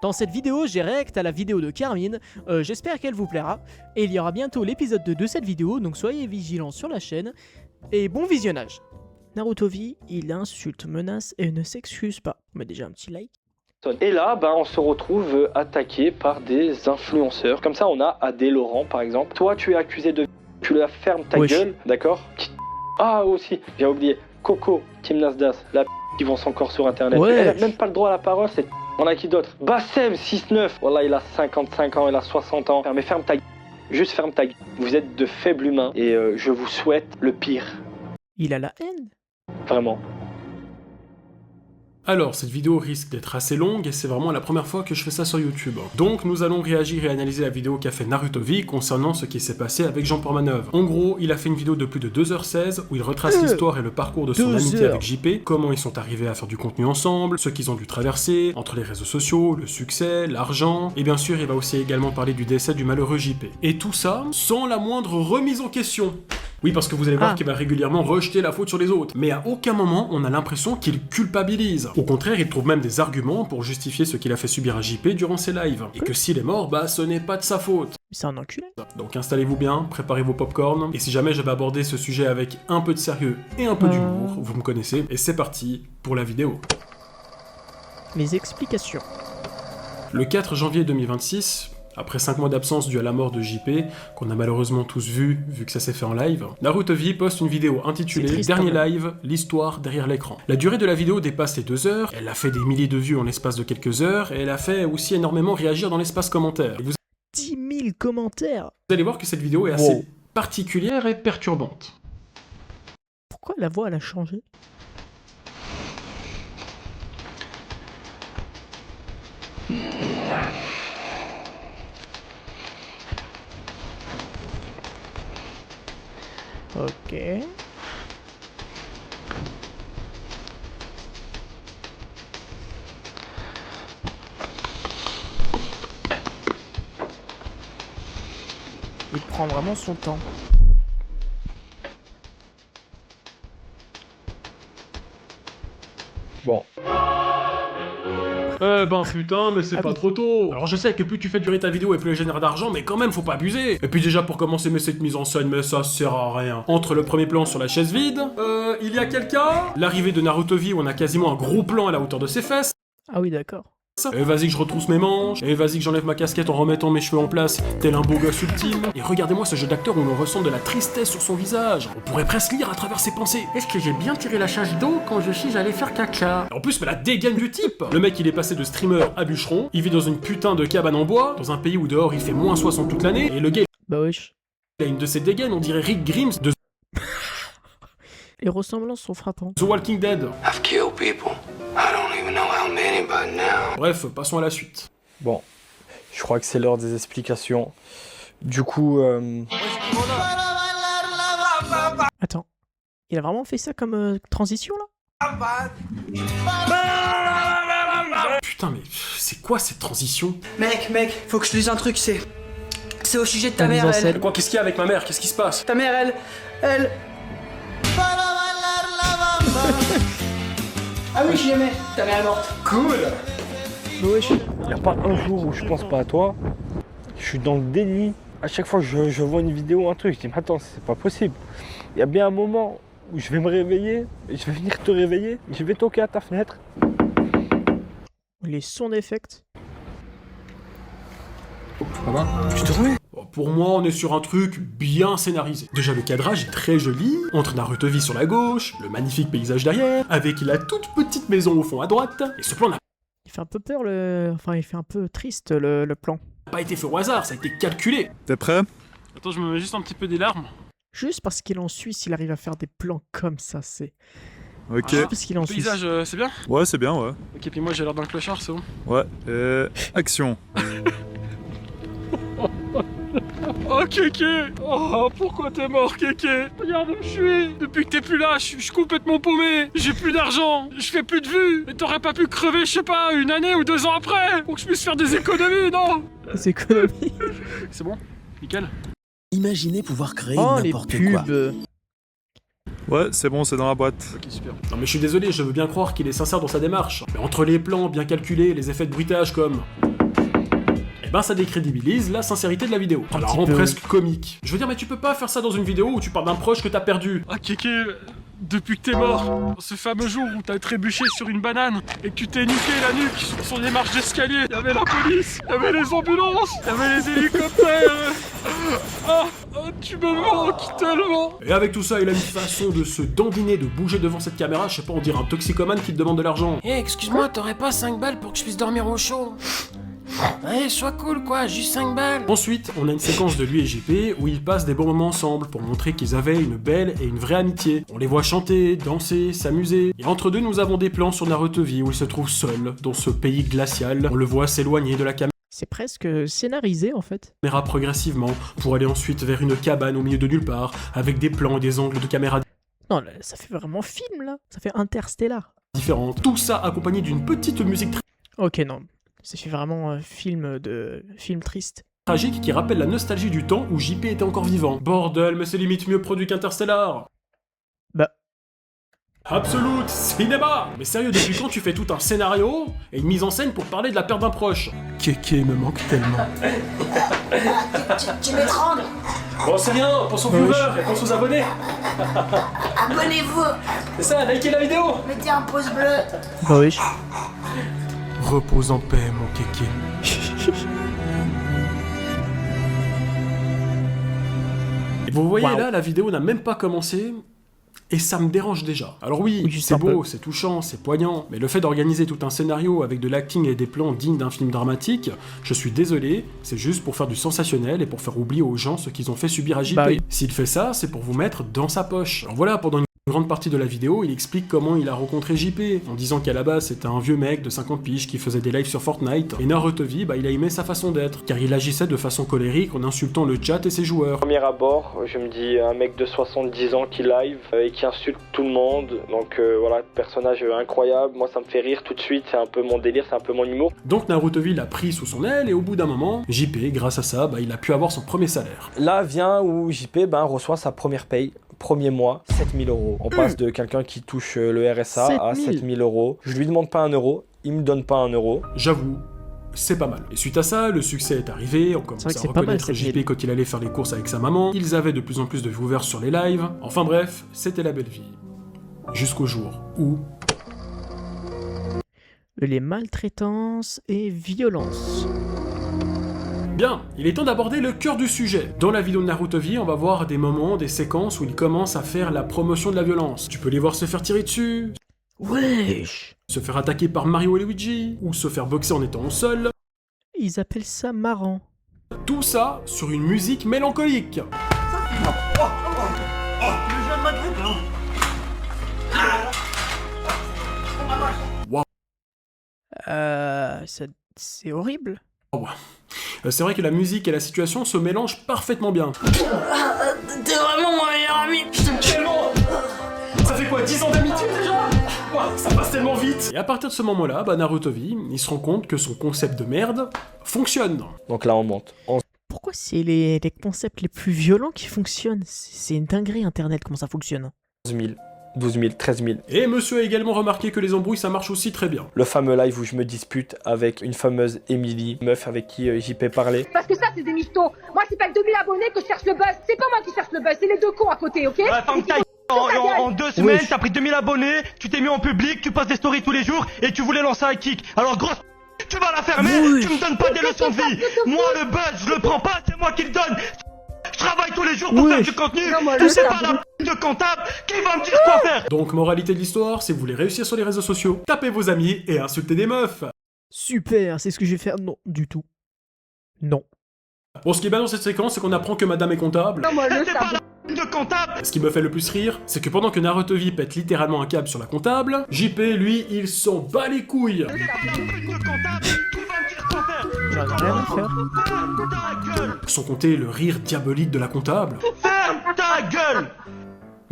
Dans cette vidéo, j'ai réact à la vidéo de Carmine, j'espère qu'elle vous plaira, et il y aura bientôt l'épisode 2 de cette vidéo, donc soyez vigilants sur la chaîne, et bon visionnage. Naruto V, il insulte, menace et ne s'excuse pas. Mais déjà un petit like. Et là, on se retrouve attaqué par des influenceurs. Comme ça, on a Adé Laurent, par exemple. Toi, tu es accusé de... Tu la fermes ta gueule, d'accord? Ah, aussi, j'ai oublié. Coco, Kim Nasdas, la qui vont encore sur Internet. Ouais. Elle a même pas le droit à la parole, c'est... On a qui d'autre? Bassem, 6-9. Voilà, il a 55 ans, il a 60 ans. Mais ferme ta gueule. Juste ferme ta gueule. Vous êtes de faibles humains et je vous souhaite le pire. Il a la haine. Vraiment. Alors, cette vidéo risque d'être assez longue et c'est vraiment la première fois que je fais ça sur YouTube. Donc, nous allons réagir et analyser la vidéo qu'a fait Naruto V concernant ce qui s'est passé avec Jean Portmanœuvre. En gros, il a fait une vidéo de plus de 2h16 où il retrace l'histoire et le parcours de son 2 amitié heures. avec JP, comment ils sont arrivés à faire du contenu ensemble, ce qu'ils ont dû traverser, entre les réseaux sociaux, le succès, l'argent, et bien sûr, il va aussi également parler du décès du malheureux JP. Et tout ça sans la moindre remise en question. Oui, parce que vous allez voir qu'il va régulièrement rejeter la faute sur les autres. Mais à aucun moment, on a l'impression qu'il culpabilise. Au contraire, il trouve même des arguments pour justifier ce qu'il a fait subir à JP durant ses lives. Et que s'il est mort, ce n'est pas de sa faute. C'est un enculé. Donc installez-vous bien, préparez vos popcorn. Et si jamais je vais aborder ce sujet avec un peu de sérieux et un peu d'humour, vous me connaissez. Et c'est parti pour la vidéo. Les explications. Le 4 janvier 2026... Après 5 mois d'absence due à la mort de JP, qu'on a malheureusement tous vu que ça s'est fait en live, Naruto V poste une vidéo intitulée triste, Dernier quand même. live, l'histoire derrière l'écran. La durée de la vidéo dépasse les 2 heures, elle a fait des milliers de vues en l'espace de quelques heures, et elle a fait aussi énormément réagir dans l'espace commentaire. Et vous 10 000 commentaires. allez voir que cette vidéo est assez particulière et perturbante. Pourquoi la voix elle a changé? Ok. Il prend vraiment son temps. Bon. Putain, mais c'est pas trop tôt. Alors je sais que plus tu fais durer ta vidéo et plus elle génère d'argent, mais quand même faut pas abuser. Et puis déjà pour commencer, mais cette mise en scène, mais ça sert à rien. Entre le premier plan sur la chaise vide, il y a quelqu'un. L'arrivée de Naruto V où on a quasiment un gros plan à la hauteur de ses fesses. Ah oui, d'accord. Et vas-y que je retrousse mes manches, et vas-y que j'enlève ma casquette en remettant mes cheveux en place, tel un beau gosse ultime. Et regardez-moi ce jeu d'acteur où l'on ressent de la tristesse sur son visage. On pourrait presque lire à travers ses pensées. Est-ce que j'ai bien tiré la charge d'eau quand je suis allé faire caca? En plus, mais la dégaine du type. Le mec, il est passé de streamer à bûcheron, il vit dans une putain de cabane en bois, dans un pays où dehors il fait moins 60 toute l'année, et le gars, Bah wesh. il a une de ses dégaines, on dirait Rick Grimes de Les ressemblances sont frappantes. The Walking Dead. I've killed people. I don't even know how many by now. Bref, passons à la suite. Bon. Je crois que c'est l'heure des explications. Du coup, Attends. Il a vraiment fait ça comme transition là? Putain, mais c'est quoi cette transition? Mec, faut que je te dise un truc, c'est au sujet de ta La mise mère, en scène. elle. Quoi, qu'est-ce qu'il y a avec ma mère? Qu'est-ce qui se passe? Ta mère, elle. Ah oui, je l'aimais. Ta mère est morte. cool. Bah wesh. Y a pas un jour où je pense pas à toi. Je suis dans le déni. À chaque fois que je vois une vidéo, un truc, je dis mais attends, c'est pas possible. Il y a bien un moment où je vais me réveiller, et je vais venir te réveiller, je vais toquer à ta fenêtre. Les sons d'effect. Je te remets. Pour moi, on est sur un truc bien scénarisé. Déjà, le cadrage est très joli, entre Naruto V sur la gauche, le magnifique paysage derrière, avec la toute petite maison au fond à droite, et ce plan n'a Il fait un peu peur le... Enfin, il fait un peu triste le plan. pas été fait au hasard, ça a été calculé. T'es prêt? Attends, je me mets juste un petit peu des larmes. Juste parce qu'il est en Suisse, il arrive à faire des plans comme ça, c'est... Ok. Juste parce qu'il est en Suisse. c'est bien? Ouais, c'est bien, ouais. Ok, puis moi j'ai l'air d'un clochard, c'est bon. Ouais. Action. Oh Kéké! Oh, pourquoi t'es mort Kéké? Regarde où je suis! Depuis que t'es plus là, je suis complètement paumé! J'ai plus d'argent! Je fais plus de vues! Et t'aurais pas pu crever, je sais pas, 1 année ou 2 ans après! Pour que je puisse faire des économies, non? Les économies. C'est bon? Nickel? Imaginez pouvoir créer Oh, les n'importe quoi. pubs. Ouais, c'est bon, c'est dans la boîte. Ok, super. Non mais je suis désolé, je veux bien croire qu'il est sincère dans sa démarche. Mais entre les plans bien calculés, les effets de bruitage comme... Eh ben ça décrédibilise la sincérité de la vidéo. Ça la rend presque comique. Je veux dire, mais tu peux pas faire ça dans une vidéo où tu parles d'un proche que t'as perdu. Ah Kéké, depuis que t'es mort, ce fameux jour où t'as trébuché sur une banane et que tu t'es niqué la nuque sur les marches d'escalier, y'avait la police, y'avait les ambulances, y'avait les hélicoptères. Tu me manques tellement. Et avec tout ça, il a une façon de se dandiner, de bouger devant cette caméra, je sais pas, on dirait un toxicomane qui te demande de l'argent. Eh, excuse-moi, t'aurais pas 5 balles pour que je puisse dormir au chaud? Allez, sois cool quoi, juste 5 balles. Ensuite, on a une séquence de lui et JP où ils passent des bons moments ensemble pour montrer qu'ils avaient une belle et une vraie amitié. On les voit chanter, danser, s'amuser. Et entre deux, nous avons des plans sur Naruto-V où il se trouve seul dans ce pays glacial. On le voit s'éloigner de la C'est presque scénarisé en fait. caméra progressivement pour aller ensuite vers une cabane au milieu de nulle part avec des plans et des angles de caméra Non, là, ça fait vraiment film là. Ça fait Interstellar. différents. Tout ça accompagné d'une petite musique Ok, non. Ça fait vraiment film triste. tragique qui rappelle la nostalgie du temps où JP était encore vivant. Bordel, mais c'est limite mieux produit qu'Interstellar. Bah, Absolute cinéma. Mais sérieux, depuis quand tu fais tout un scénario et une mise en scène pour parler de la perte d'un proche? Kéké me manque tellement. Tu m'étrangles. Bon, c'est rien, pense aux viewers et pense aux abonnés. Abonnez-vous. C'est ça, likez la vidéo. Mettez un pouce bleu. bah oui. Repose en paix, mon kéké. Et vous voyez Wow. là, la vidéo n'a même pas commencé. Et ça me dérange déjà. Alors oui, Oui, juste c'est un beau, peu. c'est touchant, c'est poignant, mais le fait d'organiser tout un scénario avec de l'acting et des plans dignes d'un film dramatique, je suis désolé, c'est juste pour faire du sensationnel et pour faire oublier aux gens ce qu'ils ont fait subir à JP. Bah oui. S'il fait ça, c'est pour vous mettre dans sa poche. Alors voilà, pendant une grande partie de la vidéo, il explique comment il a rencontré JP, en disant qu'à la base c'était un vieux mec de 50 piges qui faisait des lives sur Fortnite, et Naruto-V, bah il a aimé sa façon d'être, car il agissait de façon colérique en insultant le chat et ses joueurs. Premier abord, je me dis un mec de 70 ans qui live et qui insulte tout le monde. Donc voilà, personnage incroyable. Moi ça me fait rire tout de suite, c'est un peu mon délire, c'est un peu mon humour. Donc Naruto-V l'a pris sous son aile, et au bout d'un moment, JP, grâce à ça, bah il a pu avoir son premier salaire. Là vient où JP reçoit sa première paye. Premier mois, 7000 €. On passe de quelqu'un qui touche le RSA à 7000 €. Je lui demande pas 1 euro, il me donne pas 1 euro. J'avoue, c'est pas mal. Et suite à ça, le succès est arrivé, on commence vrai que à c'est pas mal, reconnaître cette JP ville. quand il allait faire les courses avec sa maman, ils avaient de plus en plus de viewers sur les lives, enfin bref, c'était la belle vie. Jusqu'au jour où... Les maltraitances et violences. Bien, il est temps d'aborder le cœur du sujet. Dans la vidéo de Naruto-V, on va voir des moments, des séquences où il commence à faire la promotion de la violence. Tu peux les voir se faire tirer dessus, Wesh. se faire attaquer par Mario et Luigi, ou se faire boxer en étant au sol. Ils appellent ça marrant. Tout ça sur une musique mélancolique. C'est horrible. C'est vrai que la musique et la situation se mélangent parfaitement bien. T'es vraiment mon meilleur ami. Je t'aime tellement. Ça fait quoi, 10 ans d'amitié déjà? Ouah, ça passe tellement vite. Et à partir de ce moment-là, Naruto-V, il se rend compte que son concept de merde fonctionne. Donc là on monte. Pourquoi c'est les concepts les plus violents qui fonctionnent? C'est une dinguerie internet comment ça fonctionne. 11 000, 12 000, 13 000. Et monsieur a également remarqué que les embrouilles ça marche aussi très bien. Le fameux live où je me dispute avec une fameuse Emily, meuf avec qui JP parlait. Parce que ça, c'est des michtos. Moi, c'est pas que 2000 abonnés que je cherche le buzz. C'est pas moi qui cherche le buzz, c'est les deux cons à côté, ok? En 2 semaines, t'as pris 2000 abonnés, tu t'es mis en public, tu passes des stories tous les jours et tu voulais lancer un kick. Alors grosse, tu vas la fermer, tu me donnes pas des leçons de vie. Moi le buzz, je le prends pas, c'est moi qui le donne. Je travaille tous les jours pour faire du contenu. C'est pas la de comptable qui va me dire quoi faire. Donc moralité de l'histoire, si vous voulez réussir sur les réseaux sociaux, tapez vos amis et insultez des meufs. Super, c'est ce que je vais faire. Non, du tout. Non. Bon, ce qui est bien dans cette séquence, c'est qu'on apprend que madame est comptable. C'est pas la de comptable. Ce qui me fait le plus rire, c'est que pendant que Naruto-V pète littéralement un câble sur la comptable, JP, lui, il s'en bat les couilles. De comptable qui va me dire quoi faire. J'en ai rien à faire. Ferme ta gueule. Sans compter le rire diabolique de la comptable. Ferme ta gueule.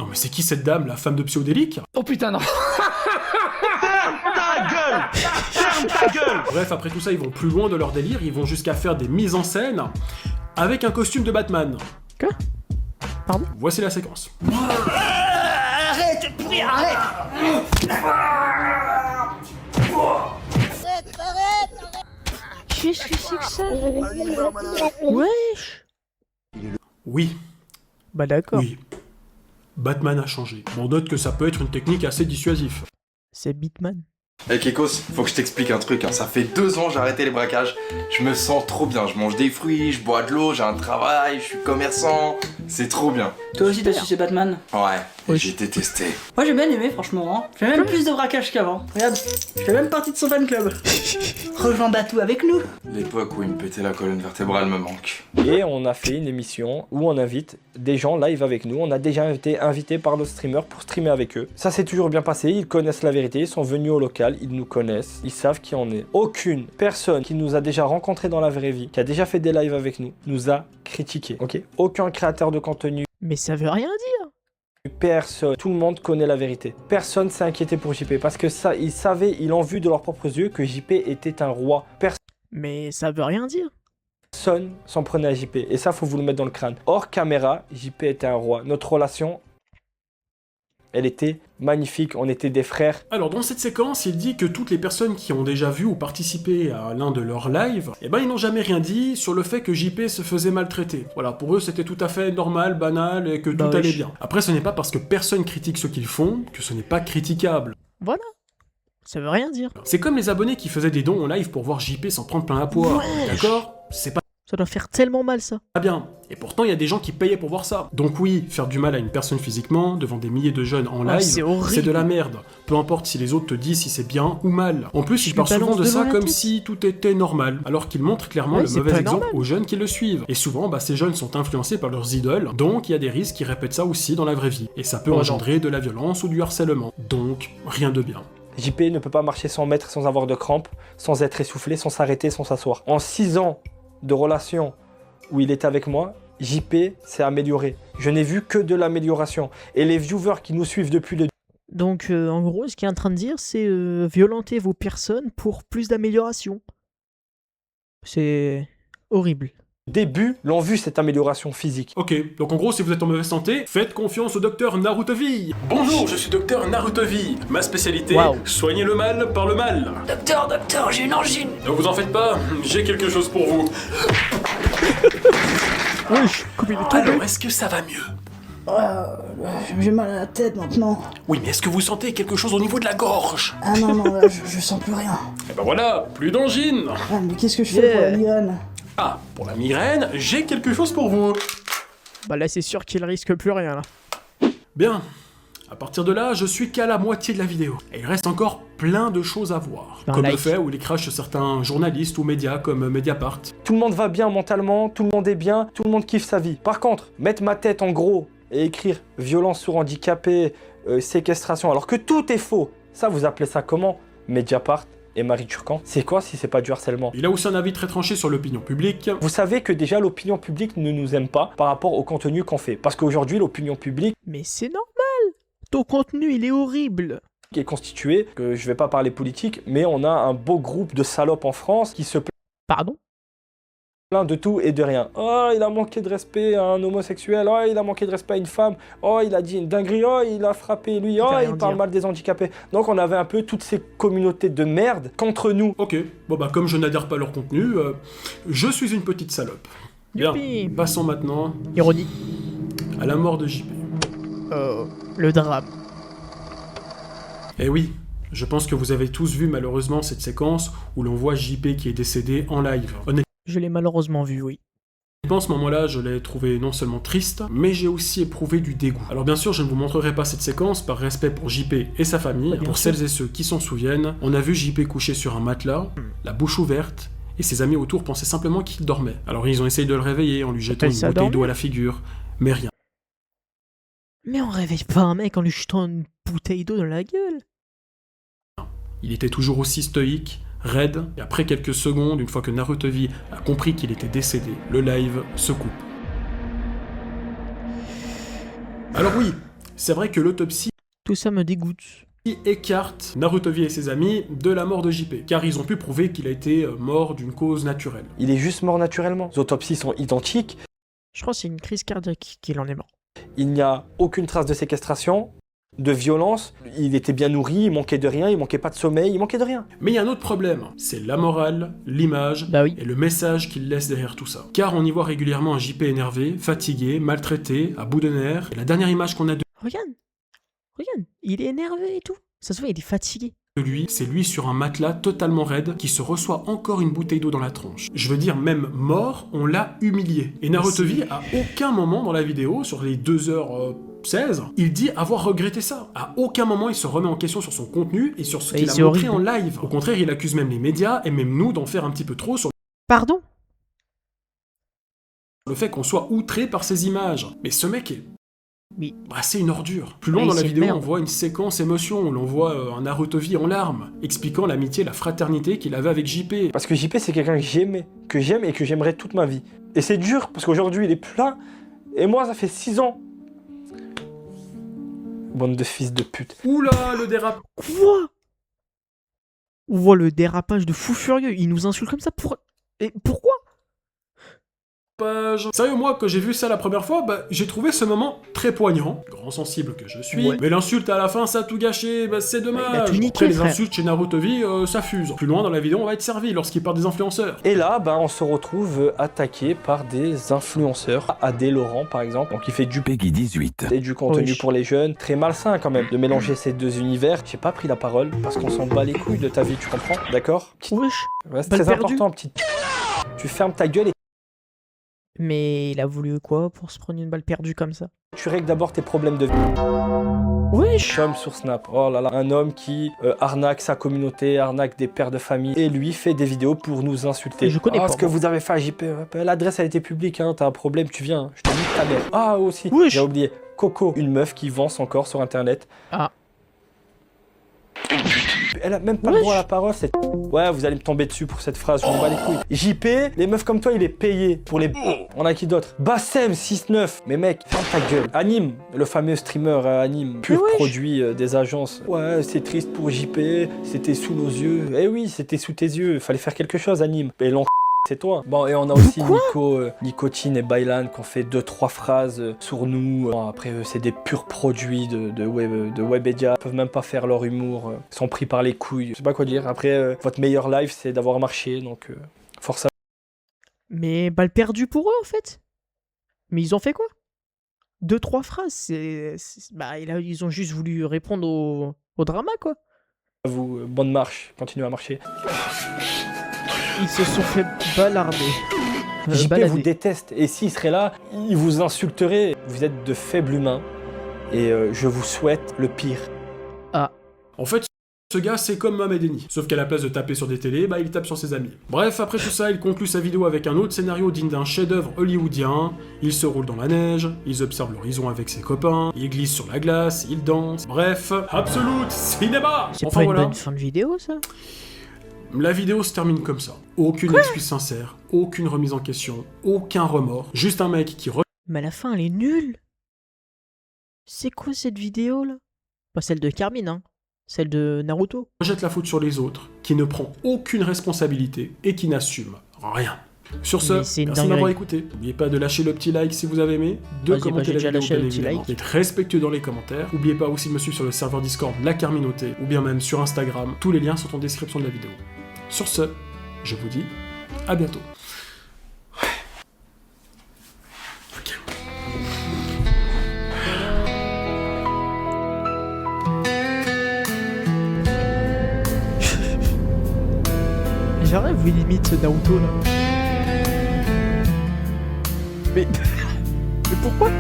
Non mais c'est qui cette dame, la femme de Psyodélique? Oh putain, non. Ferme ta gueule. Ferme ta gueule. Bref, après tout ça, ils vont plus loin de leur délire, ils vont jusqu'à faire des mises en scène avec un costume de Batman. Quoi? Pardon? Voici la séquence. compris, arrête. Qu'est-ce que c'est que ça? Wesh. Oui, Bah d'accord. oui. Batman a changé. On note que ça peut être une technique assez dissuasive. C'est Bitman. Hey Kekos, faut que je t'explique un truc, hein. Ça fait 2 ans j'ai arrêté les braquages, je me sens trop bien, je mange des fruits, je bois de l'eau, j'ai un travail, je suis commerçant, c'est trop bien. Toi aussi t'as sucé Batman? Ouais, j'ai détesté. Moi j'ai bien aimé franchement, hein. J'ai même plus de braquage qu'avant. Regarde, je fais même partie de son fan club. Rejoins Batou avec nous. L'époque où il me pétait la colonne vertébrale me manque. Et on a fait une émission où on invite des gens live avec nous. On a déjà été invités par nos streamers pour streamer avec eux. Ça s'est toujours bien passé, ils connaissent la vérité, ils sont venus au local, ils nous connaissent, ils savent qui on est. Aucune personne qui nous a déjà rencontrés dans la vraie vie, qui a déjà fait des lives avec nous, nous a critiqué. Ok. Aucun créateur de contenu, Mais ça veut rien dire. personne, tout le monde connaît la vérité. Personne s'est inquiété pour JP parce que ça, ils savaient, ils l'ont vu de leurs propres yeux que JP était un roi. Mais ça veut rien dire. Personne s'en prenait à JP et ça faut vous le mettre dans le crâne. Hors caméra, JP était un roi. Notre relation, elle était magnifique, on était des frères. Alors dans cette séquence, il dit que toutes les personnes qui ont déjà vu ou participé à l'un de leurs lives, eh ben ils n'ont jamais rien dit sur le fait que JP se faisait maltraiter. Voilà, pour eux c'était tout à fait normal, banal et que tout allait bien. Après ce n'est pas parce que personne critique ce qu'ils font que ce n'est pas critiquable. Voilà. Ça veut rien dire. C'est comme les abonnés qui faisaient des dons en live pour voir JP s'en prendre plein la poire. Wesh. D'accord? C'est pas Ça doit faire tellement mal ça. bien. Et pourtant il y a des gens qui payaient pour voir ça. Donc oui, faire du mal à une personne physiquement, devant des milliers de jeunes en Ah, live, c'est horrible. c'est de la merde. Peu importe si les autres te disent si c'est bien ou mal. En plus, Tu il parle lui souvent de balances ça devant la comme tête. si tout était normal, alors qu'il montre clairement Ouais, le c'est mauvais pas exemple normal. aux jeunes qui le suivent. Et souvent, ces jeunes sont influencés par leurs idoles, donc il y a des risques qui répètent ça aussi dans la vraie vie. Et ça peut Oh non. engendrer de la violence ou du harcèlement. Donc, rien de bien. JP ne peut pas marcher 100 mètres sans avoir de crampes, sans être essoufflé, sans s'arrêter, sans s'asseoir. En 6 ans de relation où il est avec moi, JP s'est amélioré. Je n'ai vu que de l'amélioration. Et les viewers qui nous suivent depuis le Donc en gros, ce qu'il est en train de dire, c'est violenter vos personnes pour plus d'amélioration. C'est horrible. début l'ont vu cette amélioration physique. Ok, donc en gros, si vous êtes en mauvaise santé, faites confiance au docteur Narutovi. Bonjour, je suis docteur Narutovi. Ma spécialité, soigner le mal par le mal. Docteur, j'ai une angine. Ne vous en faites pas, j'ai quelque chose pour vous. Wesh, comme il est tombé. Alors, est-ce que ça va mieux? J'ai mal à la tête maintenant. Oui, mais est-ce que vous sentez quelque chose au niveau de la gorge? Ah non, là, je sens plus rien. Eh ben voilà, plus d'angine. Ah, mais qu'est-ce que je fais pour la migraine? Ah, pour la migraine, j'ai quelque chose pour vous. Bah là, c'est sûr qu'il risque plus rien là. Bien. À partir de là, je suis qu'à la moitié de la vidéo. Et il reste encore plein de choses à voir. Un Comme le like. fait où il crache certains journalistes ou médias comme Mediapart. Tout le monde va bien mentalement, tout le monde est bien, tout le monde kiffe sa vie. Par contre, mettre ma tête en gros et écrire violence sur handicapé, séquestration, alors que tout est faux, ça vous appelez ça comment? Mediapart et Marie Turcan, c'est quoi si c'est pas du harcèlement? Il a aussi un avis très tranché sur l'opinion publique. Vous savez que déjà l'opinion publique ne nous aime pas par rapport au contenu qu'on fait. Parce qu'aujourd'hui l'opinion publique Mais c'est normal. Ton contenu, il est horrible. est constituée, que je vais pas parler politique, mais on a un beau groupe de salopes en France qui se Pardon? plaint de tout et de rien. Oh, il a manqué de respect à un homosexuel. Oh, il a manqué de respect à une femme. Oh, il a dit une dinguerie. Oh, il a frappé lui. Oh, il parle mal des handicapés. Donc on avait un peu toutes ces communautés de merde contre nous. Ok, bon bah comme je n'adhère pas à leur contenu, je suis une petite salope. Bien, Youpi. passons maintenant Ironie. à la mort de JP. Le drame. Eh oui, je pense que vous avez tous vu malheureusement cette séquence où l'on voit JP qui est décédé en live. Je l'ai malheureusement vu, oui. Honnêtement, à ce moment-là, je l'ai trouvé non seulement triste, mais j'ai aussi éprouvé du dégoût. Alors bien sûr, je ne vous montrerai pas cette séquence par respect pour JP et sa famille. Ouais, bien Pour sûr. celles et ceux qui s'en souviennent, on a vu JP couché sur un matelas, la bouche ouverte, et ses amis autour pensaient simplement qu'il dormait. Alors ils ont essayé de le réveiller en lui jetant Appelle une ça bouteille d'eau dormir. à la figure, mais rien. Mais on réveille pas un mec en lui jetant une bouteille d'eau dans la gueule. Il était toujours aussi stoïque, raide, et après quelques secondes, une fois que Narutovi a compris qu'il était décédé, le live se coupe. Alors oui, c'est vrai que l'autopsie Tout ça me dégoûte. écarte Narutovi et ses amis de la mort de JP, car ils ont pu prouver qu'il a été mort d'une cause naturelle. Il est juste mort naturellement. Les autopsies sont identiques. Je crois que c'est une crise cardiaque qu'il en est mort. Il n'y a aucune trace de séquestration. de violence. Il était bien nourri, il manquait de rien, il manquait pas de sommeil, il manquait de rien. Mais il y a un autre problème, c'est la morale, l'image et le message qu'il laisse derrière tout ça. Car on y voit régulièrement un JP énervé, fatigué, maltraité, à bout de nerfs. Et la dernière image qu'on a de Regarde, il est énervé et tout. Ça se voit, il est fatigué. lui, c'est lui sur un matelas totalement raide qui se reçoit encore une bouteille d'eau dans la tronche. Je veux dire, même mort, on l'a humilié. Et Narutobi, à aucun moment dans la vidéo, sur les 2h16, il dit avoir regretté ça. À aucun moment il se remet en question sur son contenu et sur ce qu'il a montré en live. Au contraire, il accuse même les médias et même nous d'en faire un petit peu trop sur Pardon? le fait qu'on soit outré par ces images. Mais ce mec est... Oui. Bah, c'est une ordure. Plus loin Oui, dans la c'est vidéo, une on merde. voit une séquence émotion, où l'on voit un Narutobi en larmes, expliquant l'amitié, la fraternité qu'il avait avec JP. Parce que JP, c'est quelqu'un que j'aime et que j'aimerais toute ma vie. Et c'est dur, parce qu'aujourd'hui, il est plus là. Et moi, ça fait 6 ans. Bande de fils de pute. Oula, le dérapage. Quoi? On voit le dérapage de fou furieux. Il nous insulte comme ça pour... Et pourquoi? Sérieux, moi, quand j'ai vu ça la première fois, bah, j'ai trouvé ce moment très poignant, grand sensible que je suis. Ouais. Mais l'insulte à la fin, ça a tout gâché, bah, c'est dommage. Il a tout niqué, Après, les frère. insultes chez Narutobi, ça fuse. Plus loin dans la vidéo, on va être servi lorsqu'il parle des influenceurs. Et là, bah, on se retrouve attaqué par des influenceurs. Adé Laurent, par exemple, donc il fait du Peggy 18. et du contenu Oui. pour les jeunes. Très malsain quand même de mélanger ces deux univers. J'ai pas pris la parole parce qu'on s'en bat les couilles de ta vie, tu comprends? D'accord? Wesh. Ouais, c'est Balle très perdue. important, petite. Tu fermes ta gueule et Mais il a voulu quoi pour se prendre une balle perdue comme ça? tu règles d'abord tes problèmes de vie. Wesh. Comme sur Snap. Oh là là, un homme qui arnaque sa communauté, arnaque des pères de famille et lui fait des vidéos pour nous insulter. Je connais pas, Ce que moi. vous avez fait à JP, l'adresse a été publique, hein, t'as un problème, tu viens, je te nique ta mère. Ah aussi, Wesh. j'ai oublié. Coco, une meuf qui vend son corps sur internet. Ah. Elle a même pas le droit à la parole, c'est... Ouais, vous allez me tomber dessus pour cette phrase, je m'en bats les couilles. JP, les meufs comme toi, il est payé pour les... On a qui d'autre? Bassem 6-9. Mais mec, ferme ta gueule. Anime, le fameux streamer Anime, pur produit des agences. Ouais, c'est triste pour JP, c'était sous nos yeux. Eh oui, c'était sous tes yeux, fallait faire quelque chose Anime. Et c'est toi. Bon, et on a aussi Nicotine et Bailan qui ont fait 2-3 phrases sur nous. Bon, après, c'est des purs produits de Webedia. Ils peuvent même pas faire leur humour. Ils sont pris par les couilles. Je sais pas quoi dire. Après, votre meilleur live, c'est d'avoir marché. Donc, force à... Mais balle perdue pour eux en fait. Mais ils ont fait quoi? 2-3 phrases. Bah, ils ont juste voulu répondre au drama quoi. vous. Bonne marche. Continuez à marcher. Ils se sont fait balarder. JP balader. vous déteste. Et s'il serait là, il vous insulterait. Vous êtes de faibles humains. Et je vous souhaite le pire. Ah. En fait, ce gars, c'est comme Mohamed Eni. Sauf qu'à la place de taper sur des télés, bah il tape sur ses amis. Bref, après tout ça, il conclut sa vidéo avec un autre scénario digne d'un chef-d'œuvre hollywoodien. Ils se roulent dans la neige, ils observent l'horizon avec ses copains, ils glissent sur la glace, ils dansent. Bref, absolute cinéma. C'est Enfin pas une voilà. bonne fin de vidéo ça? La vidéo se termine comme ça. Aucune excuse sincère, aucune remise en question, aucun remords. Juste un mec qui Mais à la fin elle est nulle. C'est quoi cette vidéo là? Pas celle de Carmine hein. Celle de Naruto. rejette la faute sur les autres, qui ne prend aucune responsabilité et qui n'assume rien. Sur ce, Mais c'est une merci de m'avoir dinguerie. écouté. N'oubliez pas de lâcher le petit like si vous avez aimé, de Vas-y, bah, commenter j'ai la déjà vidéo lâché bien le petit évidemment, like. d'être respectueux dans les commentaires. N'oubliez pas aussi de me suivre sur le serveur Discord La Carminauté ou bien même sur Instagram. Tous les liens sont en description de la vidéo. Sur ce, je vous dis à bientôt. J'arrive, vous limite Naruto là. Mais. Mais pourquoi?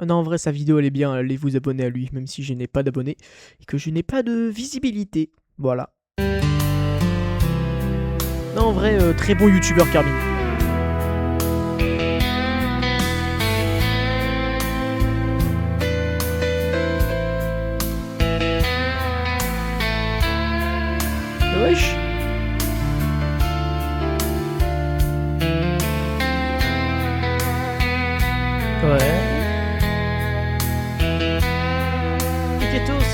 Non, en vrai, sa vidéo elle est bien. Allez vous abonner à lui, même si je n'ai pas d'abonnés et que je n'ai pas de visibilité. Voilà. Non, en vrai, très bon youtubeur Carmine. Wesh. Ouais. Piquetos.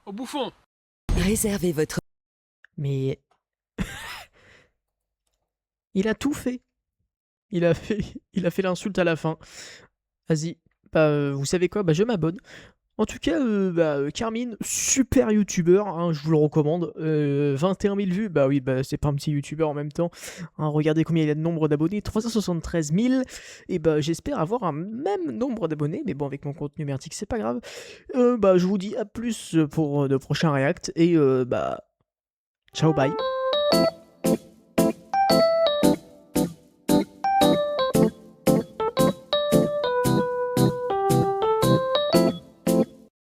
Au bouffon. Réservez votre Mais... il a tout fait. Il a fait l'insulte à la fin. Vas-y, vous savez quoi, je m'abonne. En tout cas, Carmine, super youtubeur, hein, je vous le recommande. 21 000 vues, oui, c'est pas un petit youtubeur en même temps. Hein, regardez combien il a de nombre d'abonnés, 373 000. Et j'espère avoir un même nombre d'abonnés, mais bon, avec mon contenu merdique, c'est pas grave. Je vous dis à plus pour de prochains reacts, et ciao, bye.